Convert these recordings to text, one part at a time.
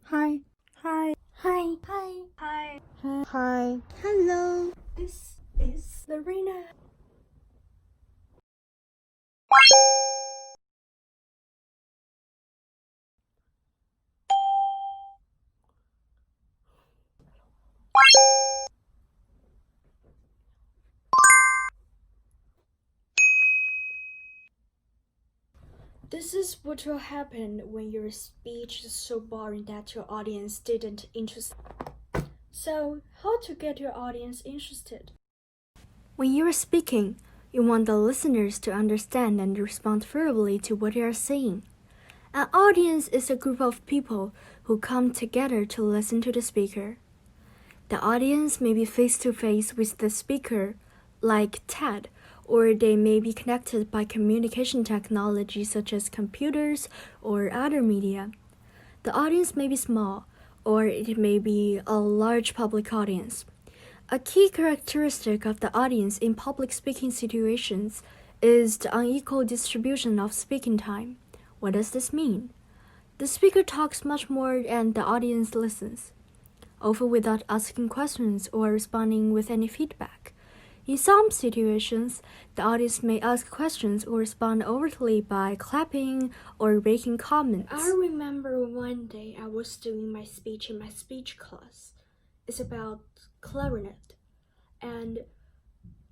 Hi. Hi. Hi. Hi. Hi. Hi. Hello. This is Lareina. This is what will happen when your speech is so boring that your audience didn't interest. So, how to get your audience interested? When you're speaking, you want the listeners to understand and respond favorably to what you are saying. An audience is a group of people who come together to listen to the speaker. The audience may be face to face with the speaker, like TED, or they may be connected by communication technology such as computers or other media. The audience may be small, or it may be a large public audience. A key characteristic of the audience in public speaking situations is the unequal distribution of speaking time. What does this mean? The speaker talks much more and the audience listens, often without asking questions or responding with any feedback. In some situations, the audience may ask questions or respond overtly by clapping or making comments. I remember one day I was doing my speech in my speech class. It's about clarinet, and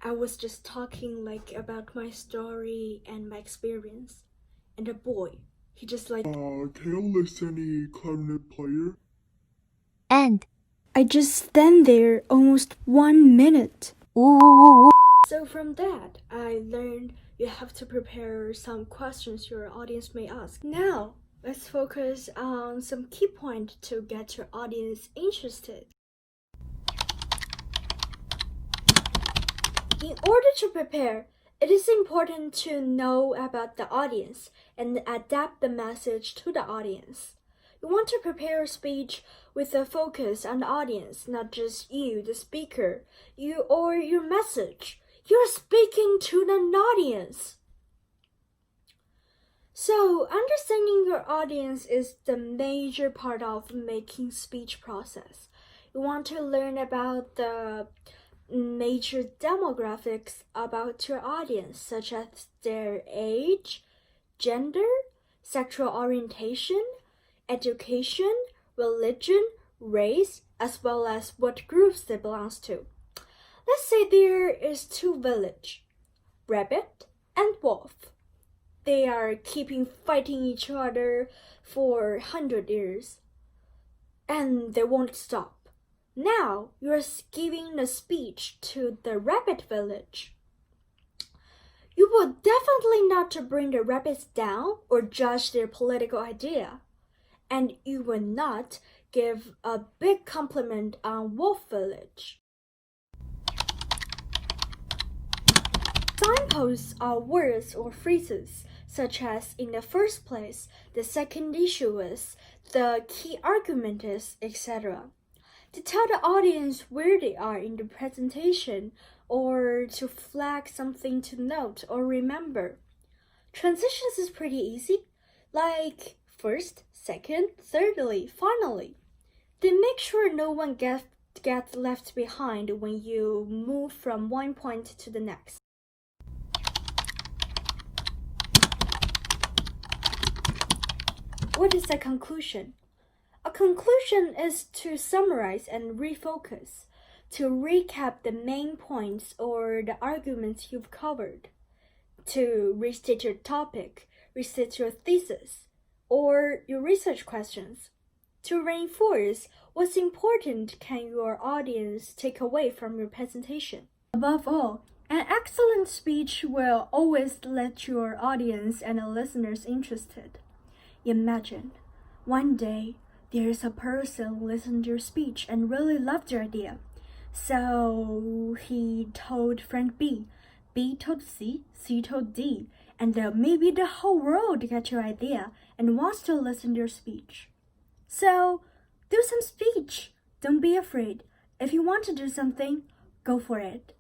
I was just talking about my story and my experience. And a boy, he just can you list any clarinet player? And I just stand there almost 1 minute. ooh. So from that, I learned you have to prepare some questions your audience may ask. Now, let's focus on some key points to get your audience interested. In order to prepare, it is important to know about the audience and adapt the message to the audience. You want to prepare a speech with a focus on the audience, not just you, the speaker, you or your message. You're speaking to an audience. So, understanding your audience is the major part of making speech process. You want to learn about the major demographics about your audience, such as their age, gender, sexual orientation, education, religion, race, as well as what groups they belong to. Let's say there is two villages, rabbit and wolf. They are fighting each other for 100 years, and they won't stop. Now you're giving a speech to the rabbit village. You will definitely not bring the rabbits down or judge their political idea, and you will not give a big compliment on wolf village. Signposts are words or phrases, such as in the first place, the second issue is, the key argument is, etc., to tell the audience where they are in the presentation or to flag something to note or remember. Transitions is pretty easy, like first, second, thirdly, finally. Then make sure no one gets left behind when you move from one point to the next. What is a conclusion? A conclusion is to summarize and refocus, to recap the main points or the arguments you've covered, to restate your topic, restate your thesis, or your research questions, to reinforce what's important can your audience take away from your presentation. Above all, an excellent speech will always let your audience and the listeners interested. Imagine, one day, there's a person listened to your speech and really loved your idea. So he told friend B, B told C, C told D, and maybe the whole world got your idea and wants to listen to your speech. So, do some speech. Don't be afraid. If you want to do something, go for it.